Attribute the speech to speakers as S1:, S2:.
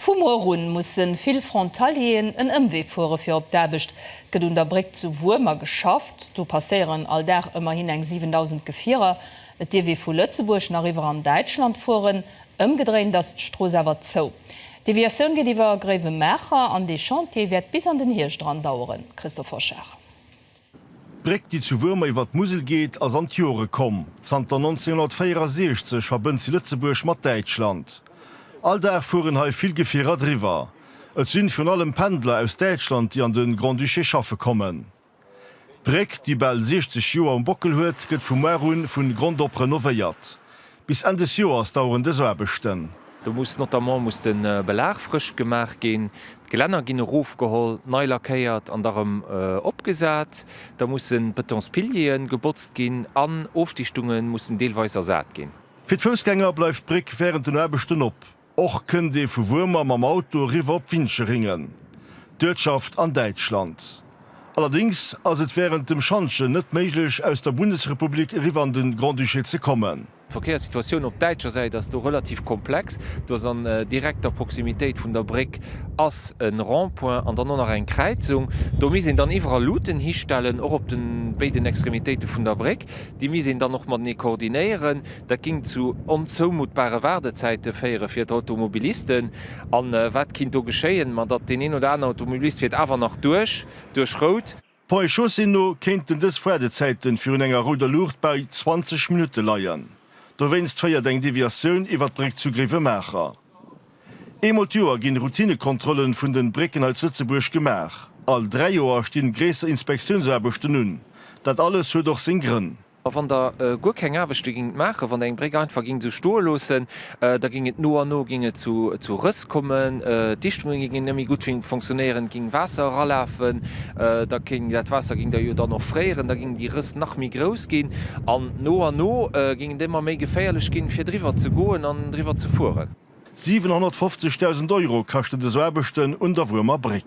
S1: Fumorun mussssen vill Frontalien en ëmwee fuhre fir op derbecht get un der Brick zu Wumer geschafft. Du passerieren all der immerhin eng 7000 Gefierer, et Dir wie vu Lëtzeburg nach iwwer an Deutschland fuhren, ëmgedrehen dat Strosewer zo. Die Version geht iwwer Greve Mächer an de Chantier werd bis an den Hirstrand dauern. Christopher Schach.
S2: Brick, die zu Würmer iwwer Musel geht, as an Jore kom. Zter 1964 verbënnt sie Lützeburg mat Deutschland. All der fuhren ha viel Gefierer drüber. Et sind von allem Pendler aus Deutschland, die an den Grand Duché schaffe kommen. Brick, die bald 60 Joer am Bockel huet, gëtt vum Merun vun Grandop renovéiert. Bis Ende des Joers dauern de Erbechten.
S3: Du musst notamment den Belag frisch gemacht gehen, Geländer gin Ruf geholt, neu lackiert, an darum opgesät. Da mussssen Betonspilien gebotzt gin, an Aufdichtungen mussssen deelweis ersät gin.
S2: Fir Fußgänger bleif Brick während den Erbechten op. Och kën de vu Wumer mam Auto riwer op Winsche ringen. D'Wirtschaft an Deutschland. Allerdings ass et während dem Schanche net méiglech aus der Bundesrepublik riwer an den Grand Duché ze kommen.
S3: Verkehrssituation op Deitscher Seite das du relativ komplex. Du hast an direkter Proximitéit vun der Brick ass en Randpoint an dann noch en Kreizung. Do mi dann iwwer Luten histellen och op den beiden Extremitéite vun der Brick. Die mi dann noch mat nie koordinieren. Dat ging zu onzomutbare Werdezeite féiere fir d'Automobilisten. An wat kind do geschéien, man dat den en oder anderen Automobilist fir awer nach durchrot.
S2: Poi Schossino kenten des Pferdezeiten für enger Ruder Luft bei 20 Minuten leiien. Du wennst feier deng Diversioun iwwer Brick zu Greve Mächer. Emotuer ginn Routinekontrollen vun den Bricken als Lützeburg gemach. All 3 Joer stien gräser Inspektionserbechten nun. Dat alles huet doch sinn Grinn.
S3: Van der Gukeng Awechte ging mache, van eng Brick einfach ging zu stolossen, da ging et no ginge zu Rëss kommen, Dichtungen gingen nemmi gut funktionieren, ging Wasser ralaufen, da ging dat Wasser ging der jo dann noch freieren, da ging die Rëss nach mi groß gin, an no gingen demmer méi geféierlech gin fir Driwer zu goen an Driwer zu fuhren.
S2: 750.000 € kachte de Erbechten und der Würmer Brick.